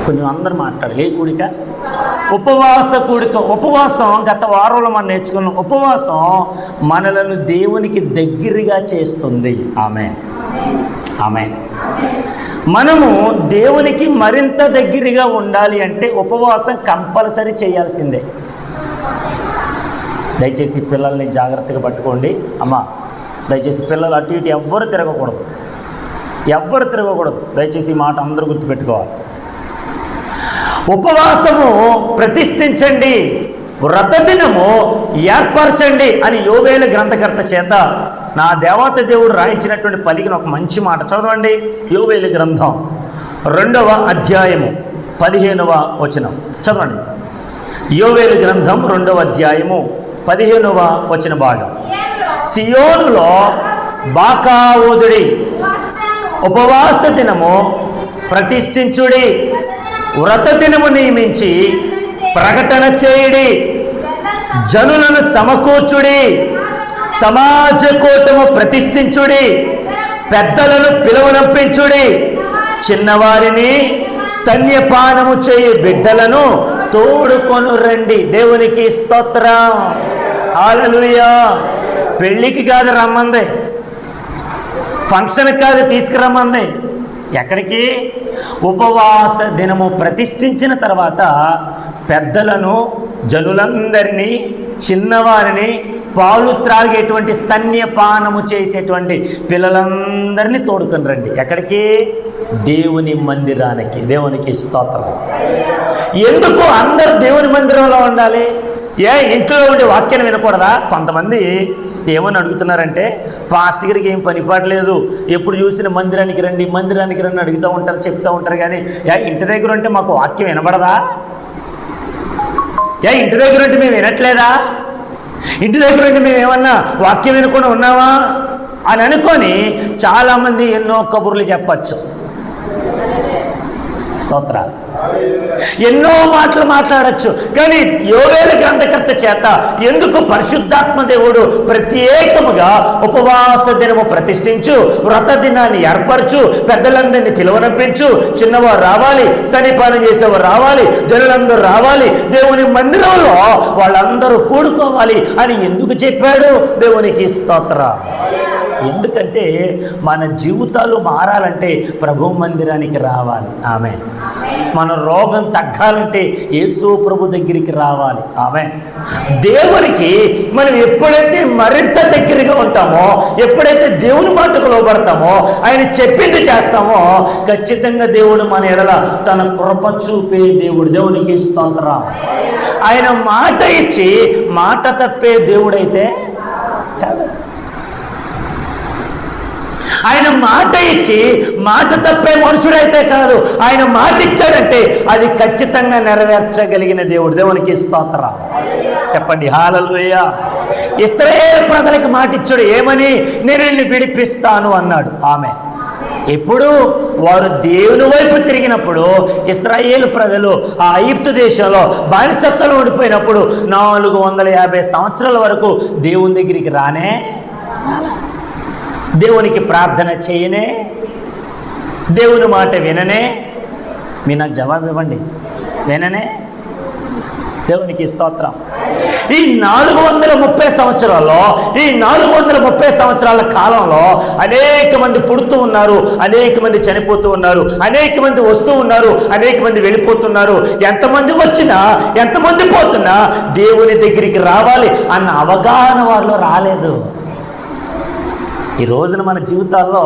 కొంచెం అందరూ మాట్లాడాలి. ఏ కూడిక? ఉపవాస కూడిక. ఉపవాసం గత వారంలో మనం నేర్చుకున్నాం. ఉపవాసం మనలను దేవునికి దగ్గరగా చేస్తుంది. ఆమేన్, ఆమేన్. మనము దేవునికి మరింత దగ్గరగా ఉండాలి అంటే ఉపవాసం కంపల్సరీ చేయాల్సిందే. దయచేసి పిల్లల్ని జాగ్రత్తగా పట్టుకోండి. అమ్మా, దయచేసి పిల్లలు అటు ఇటు ఎవ్వరు తిరగకూడదు, ఎవ్వరు తిరగకూడదు. దయచేసి ఈ మాట అందరూ గుర్తుపెట్టుకోవాలి. ఉపవాసము ప్రతిష్ఠించండి, వ్రత దినము ఏర్పరచండి అని యోవేలు గ్రంథకర్త చేత నా దేవత దేవుడు రాయించినటువంటి పలికిన ఒక మంచి మాట చదవండి. యోవేలు గ్రంథం 2వ అధ్యాయము 15వ వచనం చదవండి. యోవేలు గ్రంథం 2వ అధ్యాయము 15వ వచన భాగం. సియోనులో బాకా ఊదుడి, ఉపవాస దినము ప్రతిష్ఠించుడి, వ్రత దినము నియమించి ప్రకటన చేయుడి, జనులను సమకూర్చుడి, సమాజ కూటము ప్రతిష్ఠించుడి, పెద్దలను పిలువనంపించుడి, చిన్నవారిని స్తన్యపానము చేయు బిడ్డలను తోడుకొను రండి. దేవునికి స్తోత్రం, హల్లెలూయా. పెళ్ళికి కాదు రమ్మంది, ఫంక్షన్కి కాదు తీసుకురమ్మంది. ఎక్కడికి? ఉపవాస దినము ప్రతిష్ఠించిన తర్వాత పెద్దలను, జనులందరినీ, చిన్నవారిని, పాలు త్రాగేటువంటి స్తన్యపానము చేసేటువంటి పిల్లలందరినీ తోడుకొని రండి. ఎక్కడికి? దేవుని మందిరానికి. దేవునికి స్తోత్రం. ఎందుకు అందరూ దేవుని మందిరంలో ఉండాలి? ఇంట్లో ఉండే వాక్యాన్ని వినకూడదా? కొంతమంది ఏమని అడుగుతున్నారంటే, పాస్ట్ గారికి ఏం పనిపాటలేదు, ఎప్పుడు చూసిన మందిరానికి రండి, మందిరానికి రండి అడుగుతూ ఉంటారు, చెప్తూ ఉంటారు. కానీ ఇంటి దగ్గర ఉంటే మాకు వాక్యం వినబడదా? ఇంటి దగ్గర ఉంటే మేము వినట్లేదా? ఇంటి దగ్గర ఉంటే మేము ఏమన్నా వాక్యం వినకుండా ఉన్నావా అని అనుకొని చాలామంది ఎన్నో కబుర్లు చెప్పచ్చు. స్తోత్రాలు. ఎన్నో మాటలు మాట్లాడచ్చు. కానీ యోవేలు గ్రంథకర్త చేత ఎందుకు పరిశుద్ధాత్మ దేవుడు ప్రత్యేకముగా ఉపవాస దినము ప్రతిష్ఠించు, వ్రత దినాన్ని ఏర్పరచు, పెద్దలందరినీ పిలువనంపించు, చిన్నవారు రావాలి, స్తన్యపానం చేసేవారు రావాలి, జనులందరూ రావాలి, దేవుని మందిరంలో వాళ్ళందరూ కూడుకోవాలి అని ఎందుకు చెప్పాడు? దేవునికి స్తోత్రం. ఎందుకంటే మన జీవితాలు మారాలంటే ప్రభు మందిరానికి రావాలి. ఆమె. మన రోగం తగ్గాలంటే యేసు ప్రభు దగ్గరికి రావాలి. ఆమె. దేవునికి మనం ఎప్పుడైతే మరింత దగ్గరగా ఉంటామో, ఎప్పుడైతే దేవుని మాటకు లోబడతామో, ఆయన చెప్పింది చేస్తామో, ఖచ్చితంగా దేవుడు మన ఎడల తన కృప చూపే దేవుడు. దేవునికి స్తోత్రం. ఆయన మాట ఇచ్చి మాట తప్పే దేవుడైతే కాదు. ఆయన మాట ఇచ్చి మాట తప్పే మనుషుడైతే కాదు. ఆయన మాట ఇచ్చాడంటే అది ఖచ్చితంగా నెరవేర్చగలిగిన దేవుడు. దేవునికి స్తోత్రం. చెప్పండి హల్లెలూయా. ఇశ్రాయేలు ప్రజలకు మాట ఇచ్చాడు. ఏమని? నేను నిన్ను విడిపిస్తాను అన్నాడు. ఆమె. ఎప్పుడు? వారు దేవుని వైపు తిరిగినప్పుడు. ఇశ్రాయేలు ప్రజలు ఆ ఐగుప్తు దేశంలో బానిసత్వంలో ఉండిపోయినప్పుడు 450 సంవత్సరాల వరకు దేవుని దగ్గరికి రానే, దేవునికి ప్రార్థన చేయనే, దేవుని మాట విననే. మీరు నాకు జవాబు ఇవ్వండి. విననే. దేవునికి స్తోత్రం. ఈ 430 సంవత్సరాల్లో, ఈ 430 సంవత్సరాల కాలంలో అనేక మంది పుడుతూ ఉన్నారు, అనేక మంది చనిపోతూ ఉన్నారు, అనేక మంది వస్తూ ఉన్నారు, అనేక మంది వెళ్ళిపోతున్నారు. ఎంతమంది వచ్చినా, ఎంతమంది పోతున్నా దేవుని దగ్గరికి రావాలి అన్న అవగాహన వారిలో రాలేదు. ఈ రోజున మన జీవితాల్లో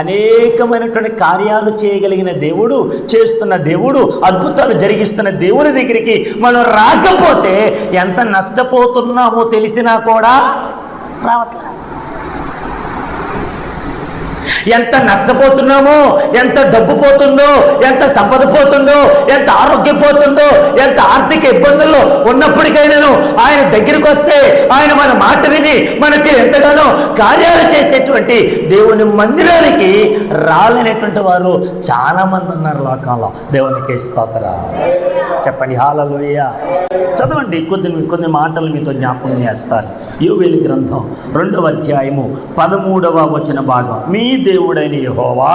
అనేకమైనటువంటి కార్యాలు చేయగలిగిన దేవుడు, చేస్తున్న దేవుడు, అద్భుతాలు జరిగిస్తున్న దేవుని దగ్గరికి మనం రాకపోతే ఎంత నష్టపోతున్నామో తెలిసినా కూడా రావట్లేదు. ఎంత నష్టపోతున్నామో, ఎంత డబ్బు పోతుందో, ఎంత సంపద పోతుందో, ఎంత ఆరోగ్యం పోతుందో, ఎంత ఆర్థిక ఇబ్బందుల్లో ఉన్నప్పటికైనాను ఆయన దగ్గరికి వస్తే, ఆయన మన మాట విని మనకి ఎంతగానో కార్యాలు చేసేటువంటి దేవుని మందిరానికి రాలేనటువంటి వారు చాలా మంది ఉన్నారు లోకంలో. దేవునికి స్తోత్రం. చెప్పండి హల్లెలూయా. చదవండి. కొన్ని మాటలు మీతో జ్ఞాపకం చేస్తాను. యోవేలు గ్రంథం 2వ అధ్యాయము 13వ వచన భాగం. మీ దేవుడైన యెహోవా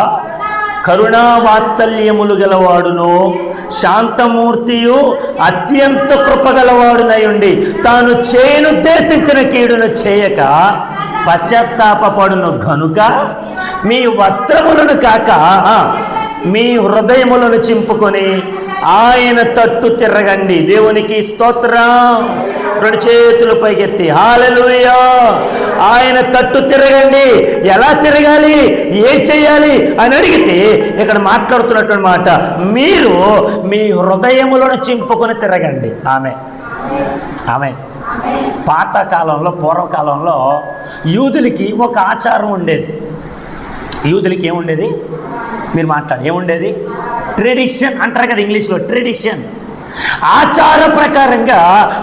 కరుణా వాత్సల్యములు గలవాడును, శాంతమూర్తియు, అత్యంత కృపగలవాడునై ఉండి తాను చేయనుద్దేశించిన కీడును చేయక పశ్చాత్తాపడును గనుక మీ వస్త్రములను కాక మీ హృదయములను చింపుకొని ఆయన తట్టు తిరగండి. దేవునికి స్తోత్రం. 2 చేతులు పైకెత్తి హల్లెలూయా. ఆయన తట్టు తిరగండి. ఎలా తిరగాలి, ఏం చేయాలి అని అడిగితే ఇక్కడ మాట్లాడుతున్నటువంటి మాట, మీరు మీ హృదయములను చింపుకొని తిరగండి. ఆమె పాతకాలంలో, పూర్వకాలంలో యూదులకి ఒక ఆచారం ఉండేది. యూదులకి ఏముండేది, మీరు ఏముండేది? ట్రెడిషన్ అంటారు కదా ఇంగ్లీష్లో, ట్రెడిషన్. ఆచార ప్రకారంగా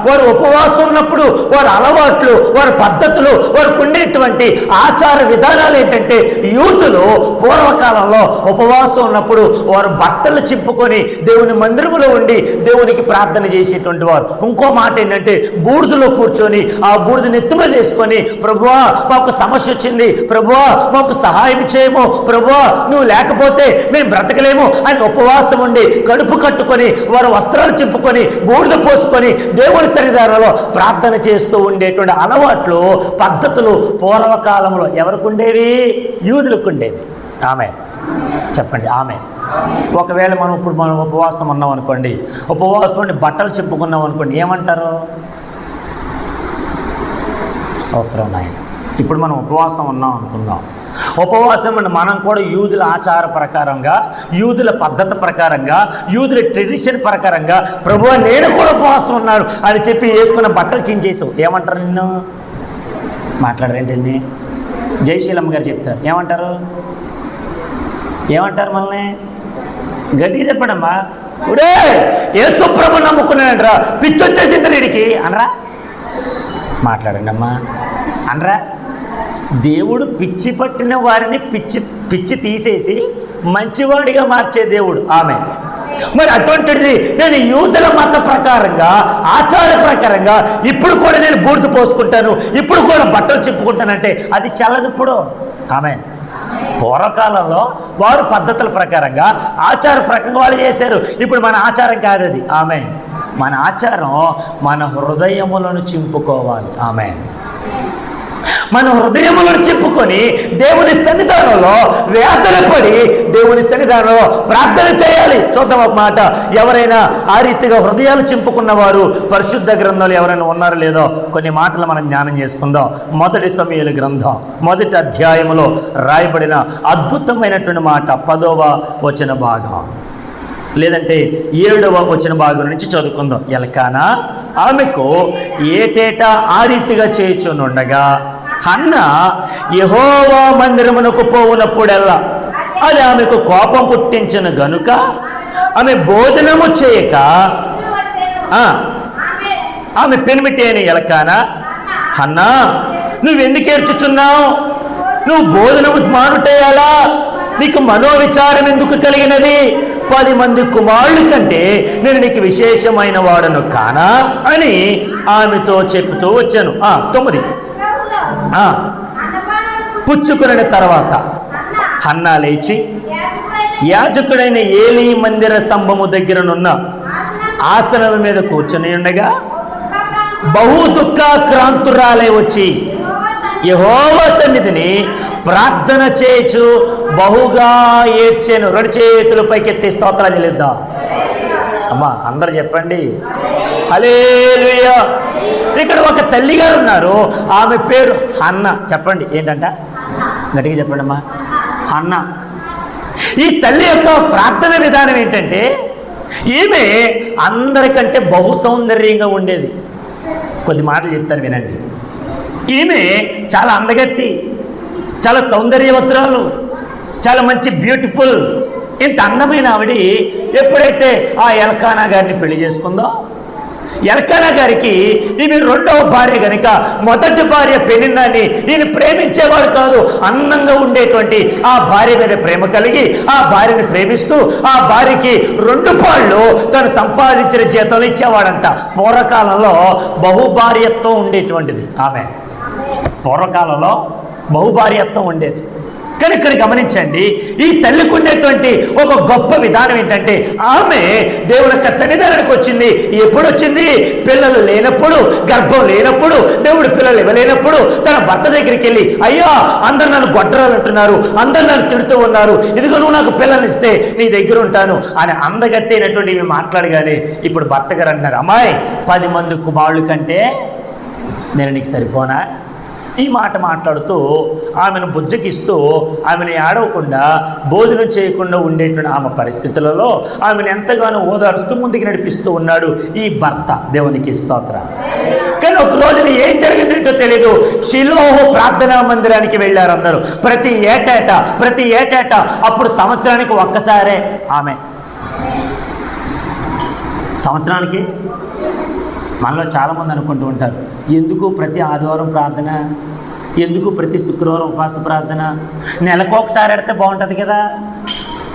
వారు ఉపవాసం ఉన్నప్పుడు వారి అలవాట్లు, వారి పద్ధతులు, వారికి ఉండేటువంటి ఆచార విధానాలు ఏంటంటే, యూతులు పూర్వకాలంలో ఉపవాసం ఉన్నప్పుడు వారు బట్టలు చింపుకొని దేవుని మందిరములో ఉండి దేవునికి ప్రార్థన చేసేటువంటి వారు. ఇంకో మాట ఏంటంటే, బూడిదలో కూర్చొని ఆ బూడిద నెత్తిమీద వేసుకొని, ప్రభువా మాకు సమస్య వచ్చింది, ప్రభువా మాకు సహాయం చేయము, ప్రభువా నువ్వు లేకపోతే మేము బ్రతకలేము అని ఉపవాసం ఉండి కడుపు కట్టుకొని వారు వస్త్రాలు చింపుకొని బూడిద పోసుకొని దేవుని సన్నిధానంలో ప్రార్థన చేస్తూ ఉండేటువంటి అలవాట్లు, పద్ధతులు పూర్వకాలంలో ఎవరికి ఉండేవి? యూదులకు ఉండేవి. ఆమె చెప్పండి. ఆమె ఒకవేళ మనం ఉపవాసం ఉన్నాం అనుకోండి, ఉపవాసం ఉండి బట్టలు చింపుకున్నాం అనుకోండి, ఏమంటారు? స్తోత్రం నాయన. ఇప్పుడు మనం ఉపవాసం ఉన్నాం అనుకుందాం. ఉపవాసం మనం కూడా యూదుల ఆచార ప్రకారంగా, యూదుల పద్ధతి ప్రకారంగా, యూదుల ట్రెడిషన్ ప్రకారంగా, ప్రభువా నేను కూడా ఉపవాసం ఉన్నాను అని చెప్పి వేసుకున్న బట్టలు చించేసావు, ఏమంటారు? నిన్ను మాట్లాడరేంటండి? జయశీలమ్మ గారు చెప్తారు. ఏమంటారు మనల్ని? గట్టిగా చెప్పండమ్మా. ఇప్పుడే యేసు ప్రభు నమ్ముకున్నాడంటరా, పిచ్చొచ్చేసింది వీడికి అనరా? మాట్లాడండి అమ్మా అనరా? దేవుడు పిచ్చి పట్టిన వారిని పిచ్చి తీసేసి మంచివాడిగా మార్చే దేవుడు. ఆమె మరి అటువంటిది నేను యూదుల మత ప్రకారంగా, ఆచార ప్రకారంగా ఇప్పుడు కూడా నేను బూడిద పోసుకుంటాను, ఇప్పుడు కూడా బట్టలు చెప్పుకుంటానంటే అది చల్లదు. ఇప్పుడు ఆమె పూర్వకాలంలో వారు పద్ధతుల ప్రకారంగా, ఆచార ప్రకారంగా వాళ్ళు చేశారు. ఇప్పుడు మన ఆచారం కాదు అది. ఆమె మన ఆచారం మన హృదయములను చింపుకోవాలి. ఆమె మన హృదయములను చెప్పుకొని దేవుని సన్నిధానంలో వేదన పడి దేవుని సన్నిధానంలో ప్రార్థన చేయాలి. చూద్దాం ఒక మాట. ఎవరైనా ఆ రీతిగా హృదయాలు చింపుకున్న వారు పరిశుద్ధ గ్రంథాలు ఎవరైనా ఉన్నారో లేదో కొన్ని మాటలు మనం జ్ఞానం చేసుకుందాం. 1 సమూయేలు గ్రంథం 1వ అధ్యాయంలో రాయబడిన అద్భుతమైనటువంటి మాట 10వ వచన భాగం, లేదంటే 7వ వచన భాగం నుంచి చదువుకుందాం. ఎల్కానా ఆమెకు ఏటేటా ఆ రీతిగా చేయుచునుండగా హన్నా యెహోవా మందిరమునకు పోవునప్పుడల్లా అది ఆమెకు కోపం పుట్టించను గనుక ఆమె భోజనము చేయక ఆమె పెనిమిటి అయిన ఎల్కానా, హన్నా నువ్వెందుకు ఏడ్చుచున్నావు? నువ్వు భోజనము మానుటేయాలా? నీకు మనోవిచారం ఎందుకు కలిగినది? 10 మంది కుమారుల కంటే నేను నీకు విశేషమైన వాడను కానా అని ఆమెతో చెప్తూ వచ్చాను. 9 పుచ్చుకున్న తర్వాత హన్నా లేచి యాజకుడైన ఏలీ మందిర స్తంభము దగ్గరనున్న ఆసనం మీద కూర్చొని ఉండగా బహు దుఃఖాక్రాంతురాలై వచ్చి యెహోవా సన్నిధిని ప్రార్థన చేయొచ్చు బహుగా ఏడ్చాను. 2 చేతులు పైకెత్తి స్తోత్రాలు చెల్లిద్దాం. అమ్మా అందరు చెప్పండి హల్లెలూయా. ఇక్కడ ఒక తల్లి గారు ఉన్నారు, ఆమె పేరు హన్నా. చెప్పండి ఏంటంట? గట్టిగా చెప్పండి అమ్మా. హన్నా. ఈ తల్లి యొక్క ప్రార్థన విధానం ఏంటంటే, ఈమె అందరికంటే బహు సౌందర్యంగా ఉండేది. కొద్ది మాటలు చెప్తాను వినండి. ఈమె చాలా అందగత్తి, చాలా సౌందర్యవతురాలు, చాలా మంచి బ్యూటిఫుల్. ఇంత అందమైన ఆవిడ ఎప్పుడైతే ఆ ఎల్కానా గారిని పెళ్లి చేసుకుందో, ఎల్కానా గారికి ఈమె 2వ భార్య కనుక మొదటి భార్య పెనిన్నాన్ని ఈయన ప్రేమించేవాడు కాదు. అందంగా ఉండేటువంటి ఆ భార్య మీద ప్రేమ కలిగి ఆ భార్యని ప్రేమిస్తూ ఆ భార్యకి 2 పాళ్ళు తను సంపాదించిన జీతంలో ఇచ్చేవాడంట. పూర్వకాలంలో బహుభార్యత్వం ఉండేటువంటిది. ఆమె పూర్వకాలంలో బహుభార్యత్వం ఉండేది. కానీ ఇక్కడ గమనించండి, ఈ తల్లికి ఉండేటువంటి ఒక గొప్ప విధానం ఏంటంటే ఆమె దేవుని యొక్క సన్నిధానానికి వచ్చింది. ఎప్పుడు వచ్చింది? పిల్లలు లేనప్పుడు, గర్భం లేనప్పుడు, దేవుడు పిల్లలు ఇవ్వలేనప్పుడు తన భర్త దగ్గరికి వెళ్ళి, అయ్యా అందరు నన్ను గొడ్డరాలు అంటున్నారు, అందరు నన్ను తిడుతూ ఉన్నారు, ఇదిగో నువ్వు నాకు పిల్లలు ఇస్తే నీ దగ్గర ఉంటాను అని అందగత్తైనటువంటి ఇవి మాట్లాడగానే ఇప్పుడు భర్త గారు అంటున్నారు, అమ్మాయి 10 మంది కుమారుల కంటే నేను నీకు సరిపోనా? ఈ మాట మాట్లాడుతూ ఆమెను బుజ్జకిస్తూ ఆమెను ఏడవకుండా భోజనం చేయకుండా ఉండేటువంటి ఆమె పరిస్థితులలో ఆమెను ఎంతగానో ఓదారుస్తూ ముందుకు నడిపిస్తూ ఉన్నాడు ఈ భర్త. దేవునికి స్తోత్రం. కానీ ఒక రోజున ఏం జరిగిందేంటో తెలీదు. షిలోహు ప్రార్థనా మందిరానికి వెళ్ళారు అందరూ. ప్రతి ఏటేటా అప్పుడు సంవత్సరానికి ఒక్కసారే ఆమె. సంవత్సరానికి మనలో చాలామంది అనుకుంటూ ఉంటారు, ఎందుకు ప్రతి ఆదివారం ప్రార్థన, ఎందుకు ప్రతి శుక్రవారం ఉపవాస ప్రార్థన, నెలకొకసారి ఆడితే బాగుంటుంది కదా.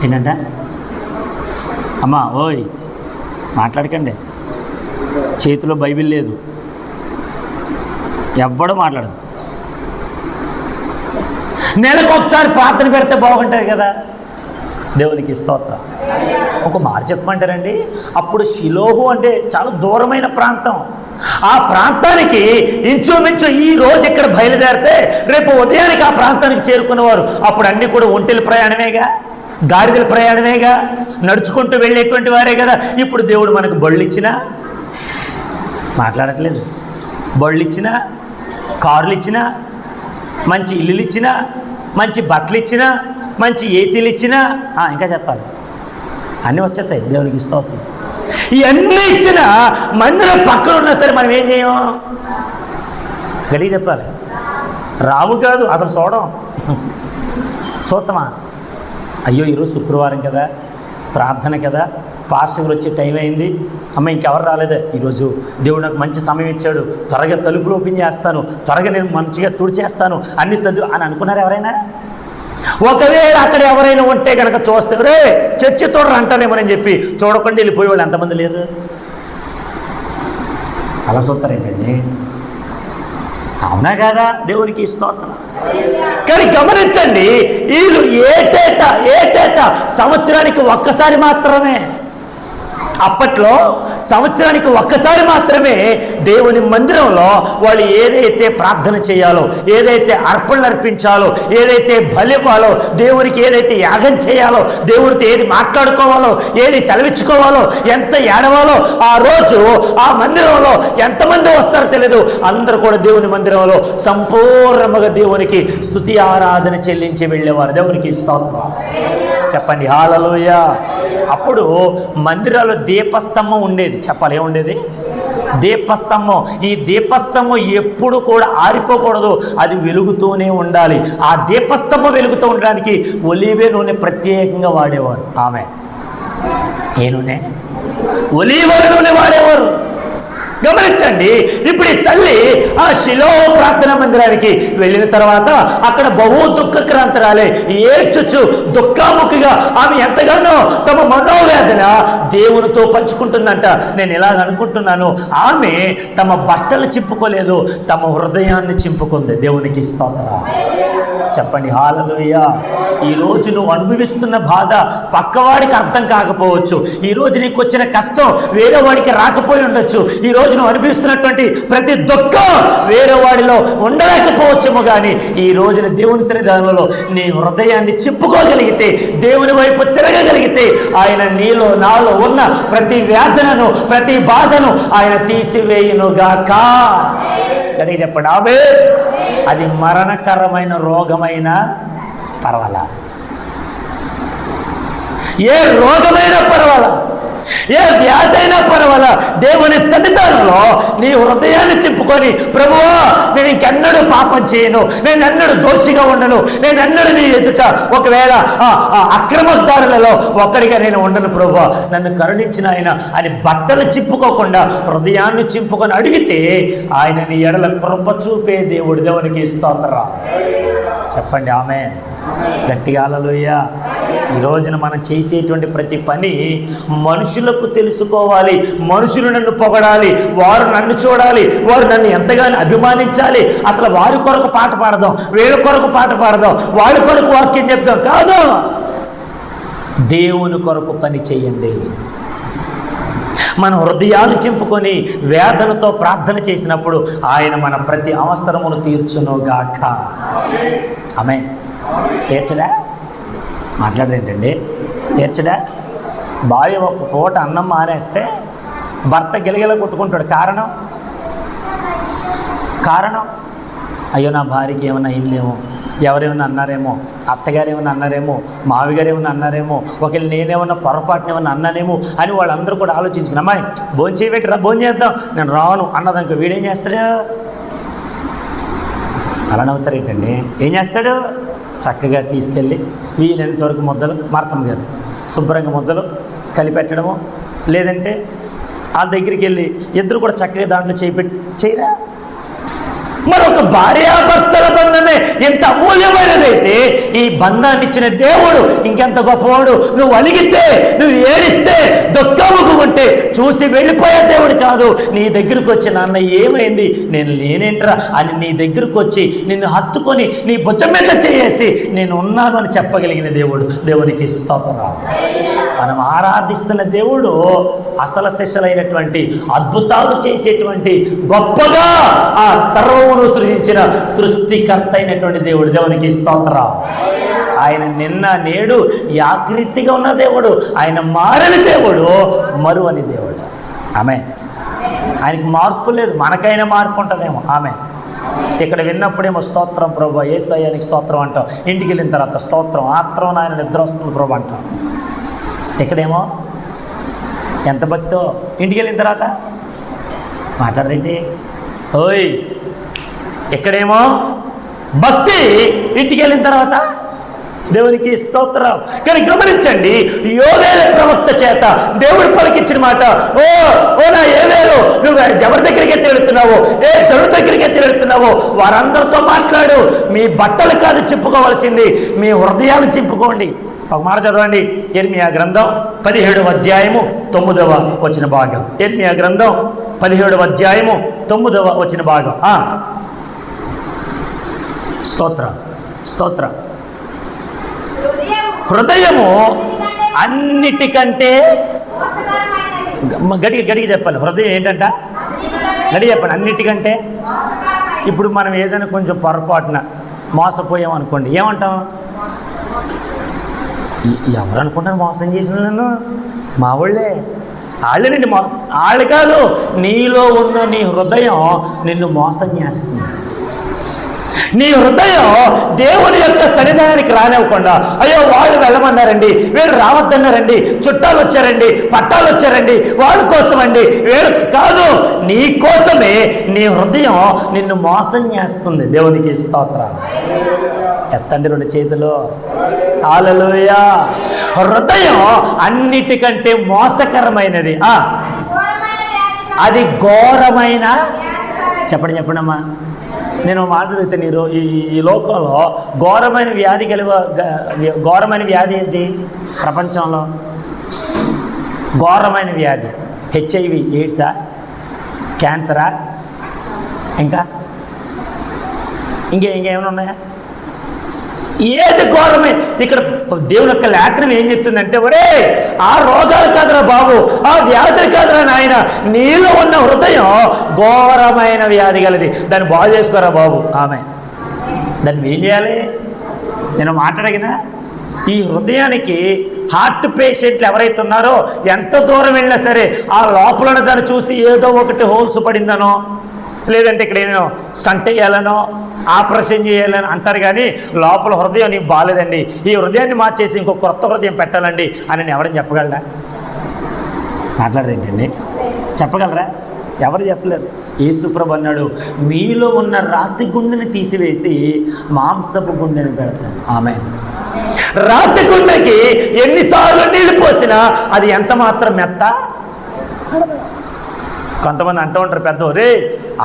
ఏంటంట అమ్మా ఓయ్ మాట్లాడకండి, చేతిలో బైబిల్ లేదు, ఎవ్వడూ మాట్లాడదు. నెలకొకసారి ప్రార్థన పెడితే బాగుంటుంది కదా. దేవునికి స్తోత్రం. ఒక మాట చెప్పమంటారండి, అప్పుడు షిలోహు అంటే చాలా దూరమైన ప్రాంతం. ఆ ప్రాంతానికి ఇంచుమించు ఈ రోజు ఇక్కడ బయలుదేరితే రేపు ఉదయానికి ఆ ప్రాంతానికి చేరుకునేవారు. అప్పుడు అన్నీ కూడా ఒంటెల ప్రయాణమేగా, గాడిదల ప్రయాణమేగా, నడుచుకుంటూ వెళ్ళేటువంటి వారే కదా. ఇప్పుడు దేవుడు మనకు బళ్ళు ఇచ్చినా మాట్లాడట్లేదు, బళ్ళు ఇచ్చినా, కార్లు ఇచ్చినా, మంచి ఇల్లులు ఇచ్చినా, మంచి బట్టలు ఇచ్చినా, మంచి ఏసీలు ఇచ్చినా, ఇంకా చెప్పాలి, అన్నీ వచ్చేస్తాయి. దేవునికి స్తోత్రం. ఇవన్నీ ఇచ్చిన మందిరం పక్కన ఉన్నా సరే మనం ఏం చేయం? గడికి చెప్పాలి, రావు కాదు అసలు చూద్దామా? అయ్యో ఈరోజు శుక్రవారం కదా, ప్రార్థన కదా, పాస్టర్ వచ్చే టైం అయింది, అమ్మ ఇంకెవరు రాలేదే, ఈరోజు దేవుడు నాకు మంచి సమయం ఇచ్చాడు, త్వరగా తలుపులు ఓపెన్ చేస్తాను, త్వరగా నేను మంచిగా తుడిచేస్తాను అన్ని సర్దు అని అనుకున్నారు ఎవరైనా? ఒకవేళ అక్కడ ఎవరైనా ఉంటే కనుక చూస్తే రే చర్చి తోడరు అంటారేమోనని చెప్పి చూడకుండా వెళ్ళిపోయే వాళ్ళు ఎంతమంది లేరు? అలా చూస్తారేంటండి? అవునా కాదా? దేవునికి స్తోత్రం. కానీ గమనించండి, వీళ్ళు ఏటేటా సంవత్సరానికి ఒక్కసారి మాత్రమే, అప్పట్లో సంవత్సరానికి ఒక్కసారి మాత్రమే దేవుని మందిరంలో వాళ్ళు ఏదైతే ప్రార్థన చేయాలో, ఏదైతే అర్పణలు అర్పించాలో, ఏదైతే బలివ్వాలో, దేవునికి ఏదైతే యాగం చేయాలో, దేవుడితో ఏది మాట్లాడుకోవాలో, ఏది సెలవిచ్చుకోవాలో, ఎంత ఏడవాలో, ఆ రోజు ఆ మందిరంలో ఎంతమంది వస్తారో తెలియదు, అందరూ కూడా దేవుని మందిరంలో సంపూర్ణముగా దేవునికి స్తుతి ఆరాధన చెల్లించి వెళ్ళేవారు. దేవునికి స్తోత్రం చెప్పండి, హల్లెలూయా. అప్పుడు మందిరాల్లో దీపస్తంభం ఉండేది. చెప్పాలి, ఏముండేది? దీపస్తంభం. ఈ దీపస్తంభం ఎప్పుడు కూడా ఆరిపోకూడదు, అది వెలుగుతూనే ఉండాలి. ఆ దీపస్తంభం వెలుగుతూ ఉండడానికి ఒలీవే నూనె ప్రత్యేకంగా వాడేవారు. ఆమె ఏ నూనె? ఒలీవ నూనె వాడేవారు. గమనించండి, ఇప్పుడు ఈ తల్లి ఆ షిలోహు ప్రార్థనా మందిరానికి వెళ్ళిన తర్వాత అక్కడ బహు దుఃఖక్రాంతరాలే, ఏడ్చుచ్చు దుఃఖాముఖిగా ఆమె ఎంతగానో తమ మనోవేదన దేవునితో పంచుకుంటుందంట. నేను ఇలాగ అనుకుంటున్నాను, ఆమె తమ బట్టలు చింపుకోలేదు, తమ హృదయాన్ని చింపుకుంది. దేవునికి స్తోత్రం చెప్పండి, హల్లెలూయా. ఈరోజు నువ్వు అనుభవిస్తున్న బాధ పక్కవాడికి అర్థం కాకపోవచ్చు, ఈరోజు నీకు వచ్చిన కష్టం వేరే వాడికి రాకపోయి ఉండొచ్చు, ఈరోజు నువ్వు అనిపిస్తున్నటువంటి ప్రతి దుఃఖం వేరే వాడిలో ఉండలేకపోవచ్చేమో, కానీ ఈ రోజున దేవుని సన్నిధానంలో నీ హృదయాన్ని చెప్పుకోగలిగితే, దేవుని వైపు తిరగగలిగితే, ఆయన నీలో నాలో ఉన్న ప్రతి వేదనను, ప్రతి బాధను ఆయన తీసివేయునుగాక. గడికి చెప్పండి ఆమేన్. అది మరణకరమైన రోగమైన పర్వాలా, ఏ రోగమైనా పర్వాలా, ఏ వ్యాధి అయినా పర్వాలా, దేవుని సన్నిధానంలో నీ హృదయాన్ని చెప్పుకొని, ప్రభువా నేను ఇంకెన్నడూ పాపం చేయను, నేను ఎన్నడూ దోషిగా ఉండను, నేను ఎన్నడూ నీ ఎదుట ఒకవేళ అక్రమదారులలో ఒక్కడిగా నేను ఉండను, ప్రభువా నన్ను కరుణించిన ఆయన అని బట్టలు చింపుకోకుండా హృదయాన్ని చింపుకొని అడిగితే ఆయన నీ ఎడల కృప చూపే దేవుడు. దేవునికి స్తోత్రం చెప్పండి ఆమేన్. గట్టిగా హల్లెలూయా. ఈ రోజున మనం చేసేటువంటి ప్రతి పని మనుషులకు తెలుసుకోవాలి, మనుషులు నన్ను పొగడాలి, వారు నన్ను చూడాలి, వారు నన్ను ఎంతగానో అభిమానించాలి, అసలు వారి కొరకు పాట పాడదాం, వీళ్ళ కొరకు పాట పాడదాం, వాళ్ళ కొరకు వాక్యం చెప్దాం కాదు. దేవుని కొరకు పని చేయండి. మన హృదయాలు చింపుకొని వేదనతో ప్రార్థన చేసినప్పుడు ఆయన మన ప్రతి అవసరమును తీర్చునుగాక. ఆమేన్. తీర్చడా? మాట్లాడరేంటండి? తీర్చడా? భార్య ఒక పూట అన్నం మానేస్తే భర్త గిలగిల కొట్టుకుంటాడు. కారణం అయ్యో నా భార్యకి ఏమైనా అయిందేమో, ఎవరేమన్నా అన్నారేమో, అత్తగారు ఏమన్నా అన్నారేమో, మావిగారు ఏమన్నా అన్నారేమో, ఒకవేళ నేనేమన్నా పొరపాటున ఏమన్నా అన్నానేమో అని వాళ్ళందరూ కూడా ఆలోచించుకుని అమ్మాయి భోజనం చేయబెట్టిరా, భోజనం చేద్దాం, నేను రాను అన్నదానికి వీడేం చేస్తాడు? అలా నవ్వుతారేంటండి? ఏం చేస్తాడు? చక్కగా తీసుకెళ్ళి వీలైనంత వరకు ముద్దలు, మార్తమ్మ గారు శుభ్రంగా ముద్దలు కలిపెట్టడము, లేదంటే ఆ దగ్గరికి వెళ్ళి ఇద్దరు కూడా చక్కగా దాంట్లో చేయరా. మరొక భార్యాభర్తల బంధమే ఎంత అమూల్యమైనదైతే ఈ బంధాన్ని ఇచ్చిన దేవుడు ఇంకెంత గొప్పవాడు. నువ్వు అలిగితే, నువ్వు ఏడిస్తే, దుఃఖముకుంటే చూసి వెళ్ళిపోయే దేవుడు కాదు. నీ దగ్గరకు వచ్చి నాన్న ఏమైంది, నేను లేనేంట్రా అని నీ దగ్గరకు వచ్చి నిన్ను హత్తుకొని నీ భుజం మీద చేసి నేను ఉన్నాను అని చెప్పగలిగిన దేవుడు. దేవునికి స్తోత్రం. మనం ఆరాధిస్తున్న దేవుడు అసలు శిష్యులైనటువంటి అద్భుతాలు చేసేటువంటి గొప్పగా ఆ సర్వమును సృజించిన సృష్టికర్త అయినటువంటి దేవుడు. దేవునికి స్తోత్రం. ఆయన నిన్న నేడు యాకృతిగా ఉన్న దేవుడు. ఆయన మారని దేవుడు, మరువని దేవుడు. ఆమేన్. ఆయనకి మార్పు లేదు, మనకైనా మార్పు ఉంటుందేమో. ఆమేన్. ఇక్కడ విన్నప్పుడేమో స్తోత్రం ప్రభు, యేసయ్యానికి స్తోత్రం అంటాం, ఇంటికి వెళ్ళిన తర్వాత స్తోత్రం, ఆత్రం ఆయన నిద్ర వస్తుంది ప్రభు అంటాం. ఇక్కడేమో ఎంత భక్తో, ఇంటికి వెళ్ళిన తర్వాత మాట్లాడరేంటి? ఓయ్, ఇక్కడేమో భక్తి, ఇంటికి వెళ్ళిన తర్వాత దేవునికి స్తోత్రం. కానీ గమనించండి, యోవేలు ప్రవక్త చేత దేవుడు పలికించిన మాట, ఓ నా యోవేలు, నువ్వు ఎవరి దగ్గరికి ఎత్తి వెళుతున్నావు, ఏ జనుల దగ్గరికి ఎత్తి వెళుతున్నావు, వారందరితో మాట్లాడు. మీ బట్టలు కాదు చింపుకోవాల్సింది, మీ హృదయాలు చింపుకోండి. ఒక మాట చదవండి, ఇర్మియా గ్రంథం 17వ అధ్యాయము 9వ వచన భాగం. ఇర్మియా గ్రంథం 17వ అధ్యాయము 9వ వచన భాగం. స్తోత్రం. హృదయము అన్నిటికంటే గడికి చెప్పాలి. హృదయం ఏంటంట? గడికి చెప్పండి. అన్నిటికంటే. ఇప్పుడు మనం ఏదైనా కొంచెం పొరపాటున మోసపోయాం అనుకోండి, ఏమంటాం? ఎవరు అనుకుంటారు మోసం చేసిన నన్ను? మా వాళ్ళేనండి. వాళ్ళు కాదు, నీలో ఉన్న నీ హృదయం నిన్ను మోసం చేస్తుంది. నీ హృదయం దేవుని యొక్క సన్నిధానానికి రానివ్వకుండా, అయ్యో వాళ్ళు వెళ్ళమన్నారండి, వీళ్ళు రావద్దన్నారండి, చుట్టాలు వచ్చారండి, పట్టాలు వచ్చారండి, వాళ్ళ కోసమండి, వీళ్ళు కాదు, నీ కోసమే నీ హృదయం నిన్ను మోసం చేస్తుంది. దేవునికి స్తోత్రం. ఎత్తండి రెండు చేతులు. హల్లెలూయా. హృదయం అన్నిటికంటే మోసకరమైనది. అది ఘోరమైన, చెప్పండి అమ్మా. నేను మాట్లాడితే మీరు ఈ లోకంలో ఘోరమైన వ్యాధి ఏంటి ప్రపంచంలో? ఘోరమైన వ్యాధి HIV, ఎయిడ్సా, క్యాన్సరా, ఇంకేమైనా ఉన్నాయా? ఏది ఘోరమే? ఇక్కడ దేవుని యొక్క లేఖనం ఏం చెప్తుందంటే, ఒరే ఆ రోగాలు కాదురా బాబు, ఆ వ్యాధులు కాదురా నాయన, నీలో ఉన్న హృదయం ఘోరమైన వ్యాధి గలది, దాన్ని బాగు చేసుకోరా బాబు. దాన్ని ఏం చేయాలి? నేను మాట్లాడగినా ఈ హృదయానికి హార్ట్ పేషెంట్లు ఎవరైతే ఉన్నారో ఎంత దూరం వెళ్ళినా సరే ఆ లోపల దాన్ని చూసి ఏదో ఒకటి హోల్స్ పడిందనో, లేదంటే ఇక్కడ ఏదో స్టంట్ వేయాలనో, ఆపరేషన్ చేయాలని అంటారు. కానీ లోపల హృదయం నీకు బాగాలేదండి, ఈ హృదయాన్ని మార్చేసి ఇంకో కొత్త హృదయం పెట్టాలండి అని నేను ఎవరైనా చెప్పగలరా? మాట్లాడరేంటండి? చెప్పగలరా? ఎవరు చెప్పలేరు. యేసుప్రభు అన్నాడు, మీలో ఉన్న రాతి గుండెని తీసివేసి మాంసపు గుండెని పెడతాను. ఆమేన్. రాతి గుండెకి ఎన్నిసార్లు నీళ్ళు పోసినా అది ఎంత మాత్రం మెత్త. కొంతమంది అంటూ ఉంటారు పెద్దవారు,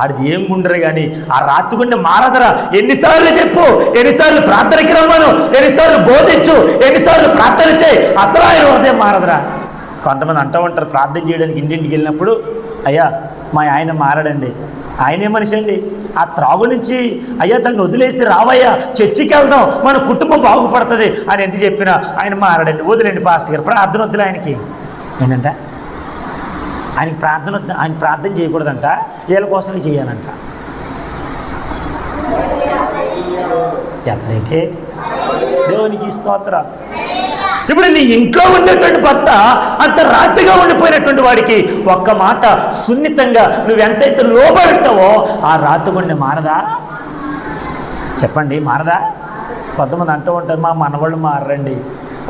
ఆడిది ఏం గుండరు కానీ ఆ రాత్రి గుండె మారదరా, ఎన్నిసార్లు చెప్పు, ఎన్నిసార్లు ప్రార్థనకి రమ్మను, ఎన్నిసార్లు బోధించు, ఎన్నిసార్లు ప్రార్థన చేయి, అసలు ఆయన హృదయం మారదరా. కొంతమంది అంటూ ఉంటారు ప్రార్థన చేయడానికి ఇంటింటికి వెళ్ళినప్పుడు, అయ్యా మా ఆయన మారడండి, ఆయనే మనిషి అండి, ఆ త్రాగు నుంచి అయ్యా దాన్ని వదిలేసి రావయ్యా, చర్చికి వెళ్దాం, మన కుటుంబం బాగుపడుతుంది అని ఎంత చెప్పినా ఆయన మారడండి, వదిలేండి పాస్టర్ గారు, ప్రార్థన వద్దులే ఆయనకి. ఏంటంట ఆయనకి ప్రార్థన వద్దు, ఆయన ప్రార్థన చేయకూడదంట, వీళ్ళ కోసమే చేయాలంట. ఎక్కడైతే దేవునికి స్తోత్రం. ఇప్పుడు నీ ఇంట్లో ఉండేటువంటి భర్త అంత రాత్రిగా ఉండిపోయినటువంటి వాడికి ఒక్క మాట సున్నితంగా నువ్వు ఎంతైతే లోబడతావో ఆ రాత్రిగుండె మారదా? చెప్పండి, మారదా? కొంతమంది అంటూ ఉంటారు, మా మనవాళ్ళు మారరండి,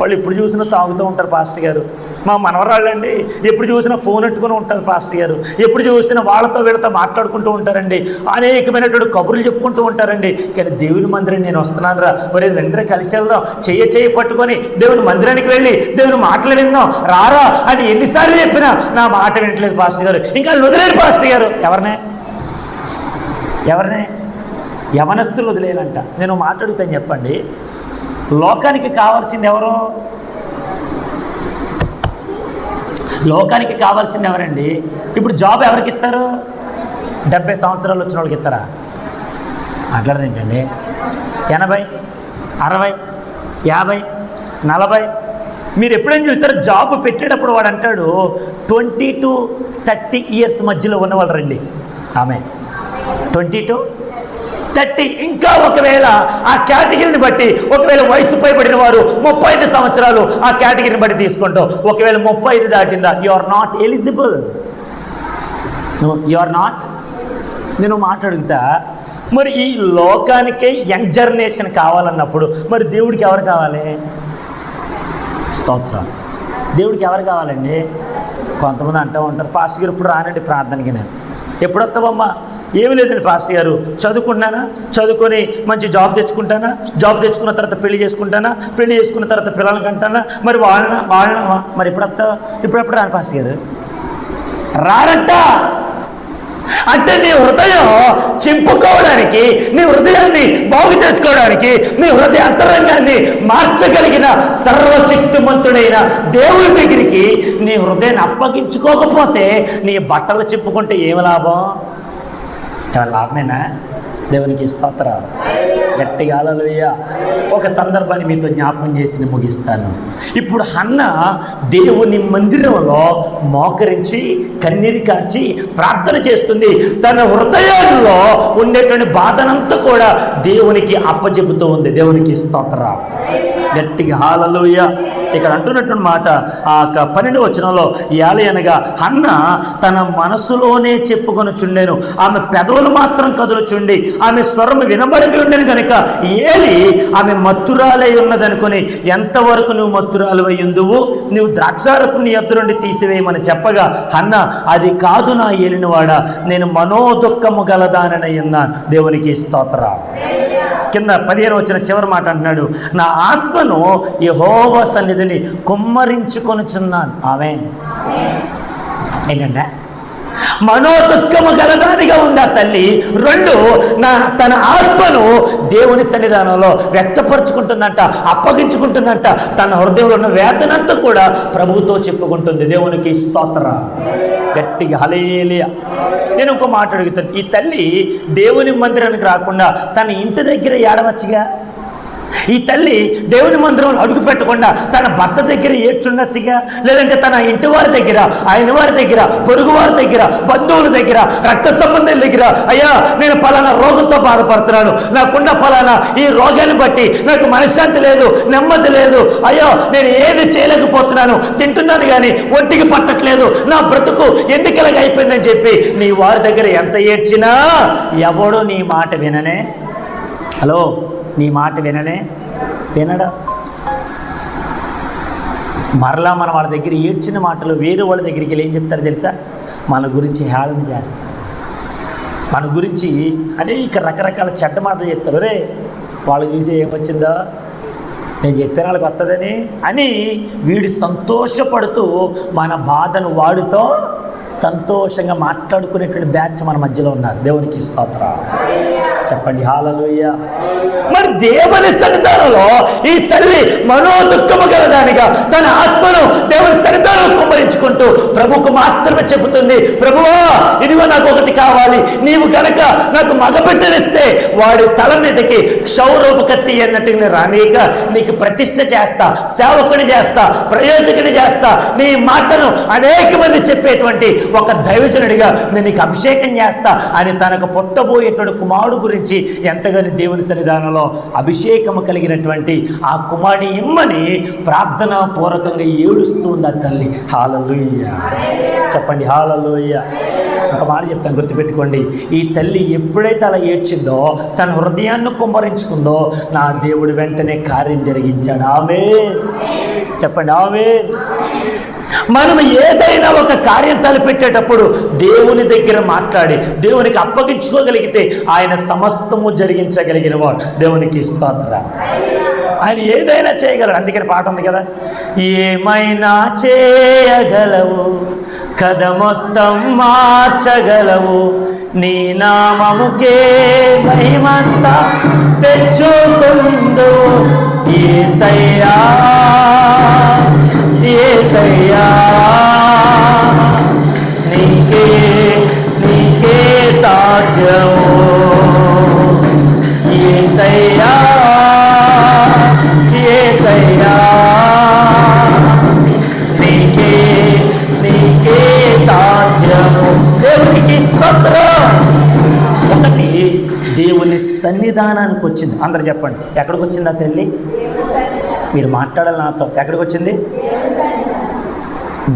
వాళ్ళు ఎప్పుడు చూసినా తాగుతూ ఉంటారు పాస్టర్ గారు, మా మనవరాళ్ళండి ఎప్పుడు చూసినా ఫోన్ పెట్టుకుని ఉంటారు పాస్టర్ గారు, ఎప్పుడు చూసినా వాళ్ళతో వీళ్ళతో మాట్లాడుకుంటూ ఉంటారండి, అనేకమైనటువంటి కబుర్లు చెప్పుకుంటూ ఉంటారండి. కానీ దేవుని మందిరం నేను వస్తున్నాను రా, మరి రెండరే కలిసి వెళ్దాం, చెయ్యి పట్టుకొని దేవుని మందిరానికి వెళ్ళి దేవుని మాటలు విందాం రారా అని ఎన్నిసార్లు చెప్పినా నా మాట వినట్లేదు పాస్టర్ గారు, ఇంకా వదిలేరు పాస్టర్ గారు. ఎవరినే యవనస్తులు వదిలేయాలంట. నేను మాట్లాడుతాను, చెప్పండి, లోకానికి కావాల్సింది ఎవరు? లోకానికి కావాల్సింది ఎవరండి? ఇప్పుడు జాబ్ ఎవరికి ఇస్తారు? 70 సంవత్సరాలు వచ్చిన వాళ్ళకి ఇస్తారా? మాట్లాడదు ఏంటండి? 80, 60, 50, 40 మీరు ఎప్పుడైనా చూస్తారో జాబ్ పెట్టేటప్పుడు వాడు అంటాడు 20 to 30 ఇయర్స్ మధ్యలో ఉన్నవాళ్ళు రండి. ఆమె 20 to 30. ఇంకా ఒకవేళ ఆ కేటగిరీని బట్టి, ఒకవేళ వయసు పైబడిన వారు 35 సంవత్సరాలు ఆ కేటగిరీని బట్టి తీసుకుంటాం. ఒకవేళ 35 దాటిందా, you are not eligible, you are not. నేను మాట్లాడుగుతా, మరి ఈ లోకానికే యంగ్ జనరేషన్ కావాలన్నప్పుడు మరి దేవుడికి ఎవరు కావాలి? స్తోత్రం. దేవుడికి ఎవరు కావాలండి? కొంతమంది అంటూ ఉంటారు, పాస్టర్ గారు ఇప్పుడు రానండి ప్రార్థనకి. నేను ఎప్పుడు వస్తావమ్మా? ఏమి లేదండి పాస్టర్ గారు, చదువుకుంటానా, చదువుకొని మంచి జాబ్ తెచ్చుకుంటానా, జాబ్ తెచ్చుకున్న తర్వాత పెళ్లి చేసుకుంటానా, పెళ్లి చేసుకున్న తర్వాత పిల్లలకి కంటానా, మరి వాళ్ళ మరి ఇప్పుడెప్పుడు రాను పాస్టర్ గారు? రారంట. అంటే నీ హృదయం చింపుకోవడానికి, నీ హృదయాన్ని బాగు చేసుకోవడానికి, నీ హృదయ అంతరంగాన్ని మార్చగలిగిన సర్వశక్తిమంతుడైన దేవుడి దగ్గరికి నీ హృదయాన్ని అప్పగించుకోకపోతే నీ బట్టలు చింపుకుంటే ఏమి లాభం? ఏమైనా లాభమేనా? దేవునికి స్తోత్రం. గట్టిగా హల్లెలూయా. ఒక సందర్భాన్ని మీతో జ్ఞాపకం చేసి ముగిస్తాను. ఇప్పుడు హన్న దేవుని మందిరంలో మోకరించి కన్నీరు కార్చి ప్రార్థన చేస్తుంది. తన హృదయాల్లో ఉండేటువంటి బాధనంతా కూడా దేవునికి అప్పచెబుతూ ఉంది. దేవునికి స్తోత్రం. గట్టిగా హల్లెలూయా. ఇక్కడ అంటున్నటువంటి మాట ఆ 12వ వచనంలో, ఏలయనగా హన్న తన మనసులోనే చెప్పుకొనుచుండెను, ఆమె పెదవులు మాత్రం కదులుచుండి ఆమె స్వరం వినబడికి ఉండేను కనుక ఏలి ఆమె మత్తురాలై ఉన్నదనుకొని, ఎంతవరకు నువ్వు మత్తురాలవై ఉందువు, నువ్వు ద్రాక్షారసం నీ యొద్ద నుండి తీసివేయమని చెప్పగా, హన్న అది కాదు నా ఏలినవాడా, నేను మనోదుఃఖము గలదానై ఉన్నాను. దేవునికి స్తోత్రం. కింద 15వ వచనం చివరి మాట అంటున్నాడు, నా ఆత్మను యెహోవా సన్నిధిని కుమ్మరించుకొనుచున్నాను. ఆమేన్. ఏంటంటే మనోదుఃఖము గలదానిగా ఉంది ఆ తల్లి. 2 తన ఆత్మను దేవుని సన్నిధానంలో వ్యక్తపరుచుకుంటుందంట, అప్పగించుకుంటుందంట. తన హృదయంలో ఉన్న వేదనంతా కూడా ప్రభువుతో చెప్పుకుంటుంది. దేవునికి స్తోత్రం. గట్టిగా హల్లెలూయా. నేను ఒక మాట అడుగుతాను, ఈ తల్లి దేవుని మందిరానికి రాకుండా తన ఇంటి దగ్గర ఏడవచ్చుగా? ఈ తల్లి దేవుని మందిరంలో అడుగు పెట్టకుండా తన భర్త దగ్గర ఏడ్చుండొచ్చుగా? లేదంటే తన ఇంటి వారి దగ్గర, ఆయన వారి దగ్గర, పొరుగు వారి దగ్గర, బంధువుల దగ్గర, రక్త సంబంధుల దగ్గర, అయ్యా నేను పలానా రోగంతో బాధపడుతున్నాను, నాకున్న పలానా ఈ రోగాన్ని బట్టి నాకు మనశ్శాంతి లేదు, నెమ్మది లేదు, అయ్యో నేను ఏది చేయలేకపోతున్నాను, తింటున్నాను కానీ ఒంటికి పట్టట్లేదు, నా బ్రతుకు ఎన్నికలుగా అయిపోయిందని చెప్పి నీ వారి దగ్గర ఎంత ఏడ్చినా ఎవడో నీ మాట విననే. హలో, నీ మాట వినడా? మరలా మన వాళ్ళ దగ్గర ఏడ్చిన మాటలు వేరే వాళ్ళ దగ్గరికి వెళ్ళి ఏం చెప్తారు తెలుసా? మన గురించి హేళన చేస్తారు, మన గురించి అనేక రకరకాల చెడ్డ మాటలు చెప్తారు. రే వాళ్ళు చూసి ఏమొచ్చిందో, నేను చెప్పిన వాళ్ళకి వస్తుందని అని వీడు సంతోషపడుతూ మన బాధను వాడితో సంతోషంగా మాట్లాడుకునేటువంటి బ్యాచ్ మన మధ్యలో ఉన్నారు. దేవునికి స్తోత్రం. చెప్పండి హల్లెలూయా. మరి దేవుని సన్నిధానంలో ఈ తల్లి మనోదుఃఖము గలదానిగా తన ఆత్మను దేవుని సన్నిధానంలో కుమ్మరించుకుంటూ ప్రభుకు మాత్రమే చెబుతుంది, ప్రభువా ఇదిగో నాకు ఒకటి కావాలి, నీవు కనుక నాకు మగబిడ్డనిస్తే వాడి తల మీదకి క్షౌరపు కత్తి అన్నట్టుగా రానీక నీకు ప్రతిష్ఠ చేస్తా, సేవకుని చేస్తా, ప్రయోజకుని చేస్తా, నీ మాటను అనేక మంది చెప్పేటువంటి ఒక దైవజనుడిగా నేను నీకు అభిషేకం చేస్తా అని తనకు పుట్టబోయేటువంటి కుమారుడు గురించి ఎంతగానో దేవుని సన్నిధానంలో అభిషేకము కలిగినటువంటి ఆ కుమారుని ఇమ్మని ప్రార్థనా పూర్వకంగా ఏడుస్తుంది ఆ తల్లి. హల్లెలూయా. చెప్పండి హల్లెలూయా. ఒక మాట చెప్తాను, గుర్తుపెట్టుకోండి. ఈ తల్లి ఎప్పుడైతే అలా ఏడ్చిందో, తన హృదయాన్ని కుమ్మరించుకుందో, నా దేవుడు వెంటనే కార్యం జరిగించాడు. ఆమేన్. చెప్పండి ఆమేన్. మనం ఏదైనా ఒక కార్యం తలపెట్టేటప్పుడు దేవుని దగ్గర మాట్లాడి దేవునికి అప్పగించుకోగలిగితే ఆయన సమస్తము జరిగించగలిగిన వాడు. దేవునికి స్తోత్రం. ఆయన ఏదైనా చేయగలడు. అందుకని పాట ఉంది కదా, ఏమైనా చేయగలవు, కథ మొత్తం మార్చగలవు, నీ నామముకే మహిమంతా తెచ్చుకుందు యేసయ్యా, యేసయ్యా, నీకే నీకే సాధ్యము, యేసయ్యా, యేసయ్యా, నీకే నీకే సాధ్యము. దేవునికి స్తోత్రం. ఒకటి దేవుని సన్నిధానానికి వచ్చింది. అందరు చెప్పండి, ఎక్కడికి వచ్చింది ఆ తల్లి? మీరు మాట్లాడాలి నాతో. ఎక్కడికి వచ్చింది?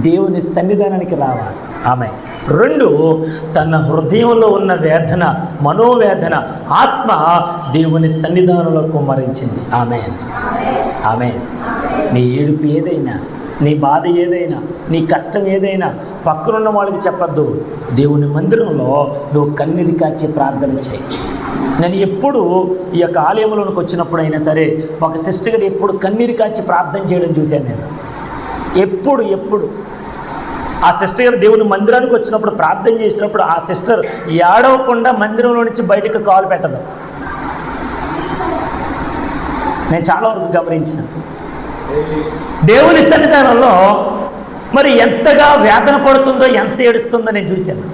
దేవుని సన్నిధానానికి రావాలి ఆమె. రెండు, తన హృదయంలో ఉన్న వేదన, మనోవేదన, ఆత్మ దేవుని సన్నిధానంలో కుమ్మరించింది. ఆమె ఆమె. నీ ఏడుపు ఏదైనా, నీ బాధ ఏదైనా, నీ కష్టం ఏదైనా పక్కనున్న వాళ్ళకి చెప్పద్దు. దేవుని మందిరంలో నువ్వు కన్నీరు కార్చి ప్రార్థన చేయి. నేను ఎప్పుడు ఈ యొక్క ఆలయంలోనికి వచ్చినప్పుడు అయినా సరే ఒక సిస్టర్ గారు ఎప్పుడు కన్నీరు కార్చి ప్రార్థన చేయడం చూశాను నేను. ఎప్పుడు ఆ సిస్టర్ గారు దేవుని మందిరానికి వచ్చినప్పుడు ప్రార్థన చేసినప్పుడు ఆ సిస్టర్ ఏడవకుండా మందిరంలో నుంచి బయటకు కాలు పెట్టదు. నేను చాలా వరకు గమనించాను. దేవుని సన్నిధానంలో మరి ఎంతగా వేదన పడుతుందో, ఎంత ఏడుస్తుందో నేను చూశాను.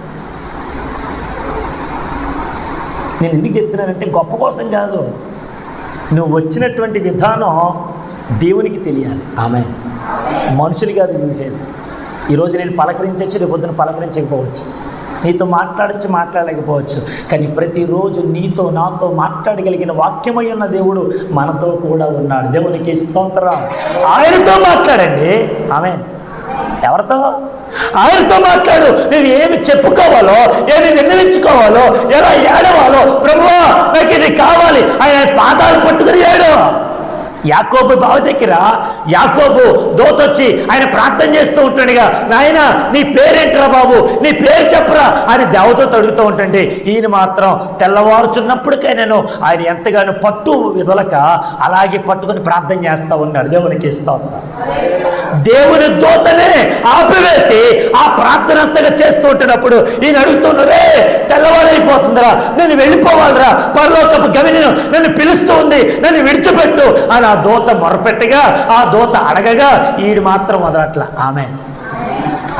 నేను ఎందుకు చెప్తున్నానంటే గొప్ప కోసం కాదు, నువ్వు వచ్చినటువంటి విధానం దేవునికి తెలియాలి. ఆమె మనుషులు కాదు చూసేది. ఈరోజు నేను పలకరించవచ్చు, రేపు పొద్దున పలకరించకపోవచ్చు, నీతో మాట్లాడచ్చు, మాట్లాడలేకపోవచ్చు, కానీ ప్రతిరోజు నీతో నాతో మాట్లాడగలిగిన వాక్యమై ఉన్న దేవుడు మనతో కూడా ఉన్నాడు. దేవునికి స్తోత్రం. ఆయనతో మాట్లాడండి. ఆమేన్. ఎవరితో? ఆయనతో మాట్లాడు. నేను ఏమి చెప్పుకోవాలో, ఏమి విన్నవించుకోవాలో, ఎలా ఏడవాలో, ప్రభువా నాకు ఇది కావాలి, ఆయన పాదాలు పట్టుకుని ఏడు. యాకోబు బావ దగ్గర యాకోబు దోతొచ్చి ఆయన ప్రార్థన చేస్తూ ఉంటాడుగా, నాయన నీ పేరేంట్రా బాబు, నీ పేరు చెప్పరా అని దేవతో అడుగుతూ ఉంటుంటే ఈయన మాత్రం తెల్లవారుచున్నప్పటికైనాను ఆయన ఎంతగానో పట్టు విదలక అలాగే పట్టుకుని ప్రార్థన చేస్తూ ఉన్నాడు. దేవునికి స్తోత్రం. దేవుని దూతనే ఆపివేసి ఆ ప్రార్థన అంతగా చేస్తూ ఉంటున్నప్పుడు ఈయన అడుగుతున్నరే, తెల్లవారైపోతుందిరా, నేను వెళ్ళిపోవాలిరా, పరలోకపు గవిని నన్ను పిలుస్తూ ఉంది, నన్ను విడిచిపెట్టు అని ఆ దూత మొరపెట్టగా ఆ దూత అడగగా ఈడు మాత్రం వదలట్ల. Amen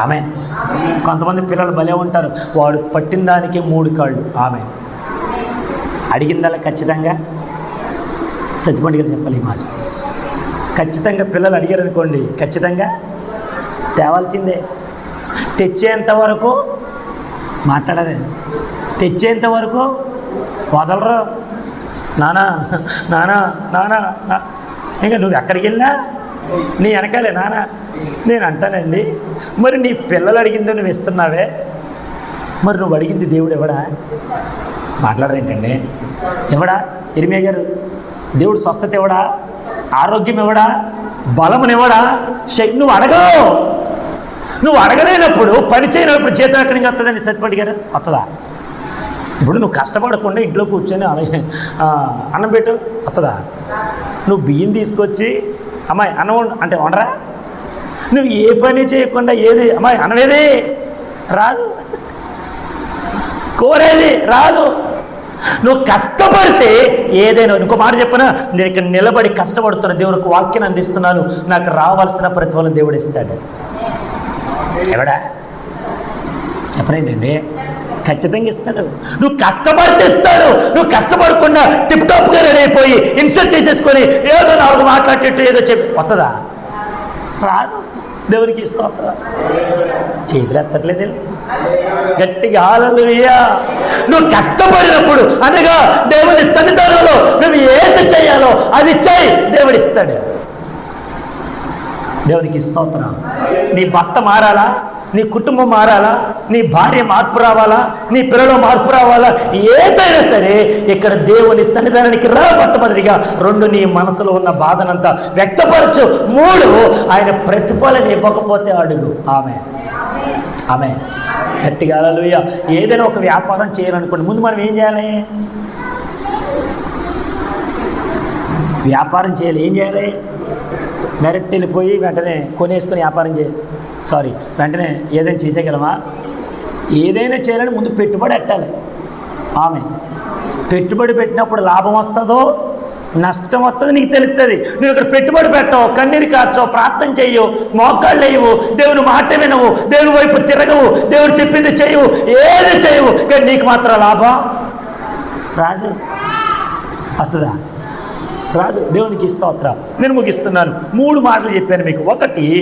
amen. కొంతమంది పిల్లలు భలే ఉంటారు, వాడు పట్టిన దానికి 3 కాళ్ళు. ఆమె అడిగిందల్లా ఖచ్చితంగా సత్యపండి గారు చెప్పాలి ఈ మాట. ఖచ్చితంగా పిల్లలు అడిగారు అనుకోండి, ఖచ్చితంగా తేవాల్సిందే. తెచ్చేంత వరకు మాట్లాడరే, తెచ్చేంత వరకు వదలరు. నానా నానా నానా, ఇంకా నువ్వు ఎక్కడికి వెళ్ళినా నీ వెనకాలే నానా. నేను అంటానండి, మరి నీ పిల్లలు అడిగిందో నువ్వు ఇస్తున్నావే, మరి నువ్వు అడిగింది దేవుడు ఎవడా? మాట్లాడరేంటండి? ఎవడా? ఇర్మియా గారు, దేవుడు స్వస్థత ఎవడా? ఆరోగ్యం ఎవడా? బలమునివ్వడా? నువ్వు అడగవు. నువ్వు అడగలేనప్పుడు, పని చేయనప్పుడు చేతులు ఎక్కడి నుంచి వస్తుందండి? సత్యపడి గారు వస్తుందా? ఇప్పుడు నువ్వు కష్టపడకుండా ఇంట్లో కూర్చొని అలాగే అన్నం పెట్టు వస్తుందా? నువ్వు బియ్యం తీసుకొచ్చి అమ్మాయి అన్నం అంటే వండరా? నువ్వు ఏ పని చేయకుండా ఏది అమ్మాయి అన్నమేది రాదు. కోరేది రాదు. నువ్వు కష్టపడితే ఏదైనా. ఇంకో మాట చెప్పనా, నేను ఇక్కడ నిలబడి కష్టపడుతున్నా, దేవునికి వాక్యాన్ని అందిస్తున్నాను, నాకు రావాల్సిన ప్రతిఫలం దేవుడు ఇస్తాడు. ఎవడా చెప్పలేండి, ఖచ్చితంగా ఇస్తాడు. నువ్వు కష్టపడితే ఇస్తాడు. నువ్వు కష్టపడకుండా టిప్ టాప్గా రెడీ అయిపోయి ఇన్సల్ట్ చేసేసుకొని ఏదో నాలుగు మాట్లాడేట్టు ఏదో చెప్పి వస్తుందా? రాదు. దేవునికి స్తోత్రం. చేతులు ఎత్తట్లేదు, గట్టిగా హల్లెలూయా. నువ్వు కష్టపడినప్పుడు అనగా దేవుని సన్నిధానంలో నువ్వు ఏది చేయాలో అది చేయి, దేవుడు ఇస్తాడు. దేవునికి స్తోత్రం. నీ భర్త మారాలా, నీ కుటుంబం మారాలా, నీ భార్య మార్పు రావాలా, నీ పిల్లలు మార్పు రావాలా, ఏదైనా సరే ఇక్కడ దేవుని సన్నిధానానికి రా. మొట్టమొదటిగా 2, నీ మనసులో ఉన్న బాధనంతా వ్యక్తపరచు. 3, ఆయన ప్రతిఫలం ఇవ్వకపోతే అడుగు. ఆమె గట్టిగా హల్లెలూయా. ఏదైనా ఒక వ్యాపారం చేయాలనుకోండి, ముందు మనం ఏం చేయాలి? వ్యాపారం చేయాలి. ఏం చేయాలి? డైరెక్ట్ వెళ్ళిపోయి వెంటనే కొనేసుకొని వ్యాపారం వెంటనే ఏదైనా చేసేయగలమా? ఏదైనా చేయాలని ముందు పెట్టుబడి పెట్టాలి. పెట్టుబడి పెట్టినప్పుడు లాభం వస్తుందో నష్టం వస్తుందో నీకు తెలుస్తుంది. నువ్వు ఇక్కడ పెట్టుబడి పెట్టవు, కన్నీరు కార్చవు, ప్రార్థన చెయ్యవు, మోకాళ్ళు వేయవు, దేవుని మాట వినవు, దేవుని వైపు తిరగవు, దేవుడు చెప్పింది చేయవు, ఏది చేయవు, కానీ నీకు మాత్రం లాభం రాదు. వస్తుందా? రాదు. దేవునికి స్తోత్రం. నేను ముగిస్తున్నాను. 3 మాటలు చెప్పాను మీకు. 1,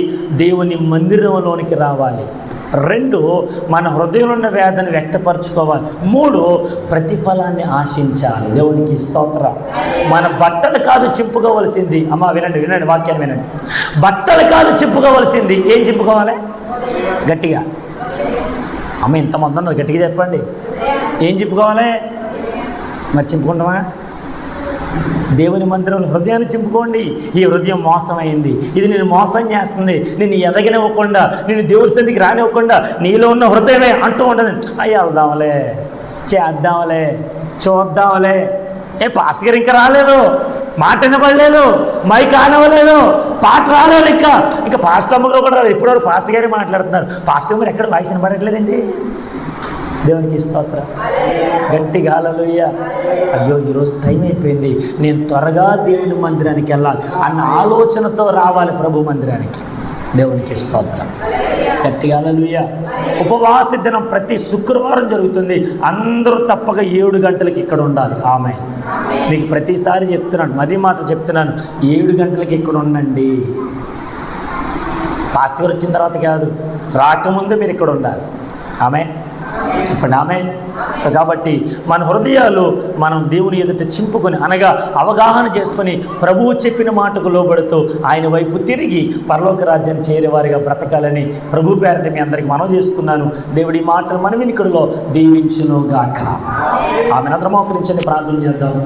దేవుని మందిరంలోనికి రావాలి. 2, మన హృదయంలో ఉన్న వేదన వ్యక్తపరచుకోవాలి. 3, ప్రతిఫలాన్ని ఆశించాలి. దేవునికి స్తోత్రం. మన బట్టలు కాదు చింపుకోవలసింది. అమ్మ వినండి వాక్యాన్ని వినండి. బట్టలు కాదు చింపుకోవలసింది. ఏం చింపుకోవాలి? గట్టిగా. అమ్మ ఇంతమంది ఉన్నారు, గట్టిగా చెప్పండి. ఏం చింపుకోవాలి? మరి చింపుకుంటామా? దేవుని మందిరంలో హృదయాన్ని చింపుకోండి. ఈ హృదయం మోసమైంది, ఇది నేను మోసం చేస్తుంది, నిన్ను ఎదగనివ్వకుండా, నిన్ను దేవుడి సన్నిధికి రానివ్వకుండా నీలో ఉన్న హృదయమే అంటూ ఉండదు. అయ్యా వెళ్దాంలే, చేద్దాంలే, చూద్దాంలే. పాస్టర్ గారు ఇంకా రాలేదు, మాట వినబడలేదు, మైక్ ఆనవలేదు, పాట రాలేదు, ఇంకా పాస్టర్ అమ్మగారు కూడా రాలేదు. ఇప్పుడు పాస్టర్ గారే మాట్లాడుతున్నారు. పాస్టర్ గారు ఎక్కడ వాయిస్ వినబడట్లేదండి. దేవునికి స్తోత్రం. గట్టిగా హల్లెలూయా. అయ్యో ఈరోజు టైం అయిపోయింది, నేను త్వరగా దేవుని మందిరానికి వెళ్ళాలి అన్న ఆలోచనతో రావాలి ప్రభు మందిరానికి. దేవునికి స్తోత్రం. గట్టిగా హల్లెలూయా. ఉపవాస దినం ప్రతి శుక్రవారం జరుగుతుంది. అందరూ తప్పక 7 గంటలకి ఇక్కడ ఉండాలి. మీకు ప్రతిసారి చెప్తున్నాను, మరీ మాట చెప్తున్నాను, 7 గంటలకి ఇక్కడ ఉండండి. పాస్టర్ గారు వచ్చిన తర్వాత కాదు, రాకముందే మీరు ఇక్కడ ఉండాలి. చెప్పండి. సో కాబట్టి మన హృదయాలు మనం దేవుని ఎదుట చింపుకొని, అనగా అవగాహన చేసుకొని, ప్రభువు చెప్పిన మాటకు లోబడుతూ ఆయన వైపు తిరిగి పరలోక రాజ్యాన్ని చేరేవారిగా బ్రతకాలని ప్రభు పేరట మీ అందరికీ మనవి చేసుకున్నాను. దేవుడి మాటలు మన వినికిడిలో దీవించును గాక. ఆమెను అందరం మోకరించండి, ప్రార్థన చేద్దాం.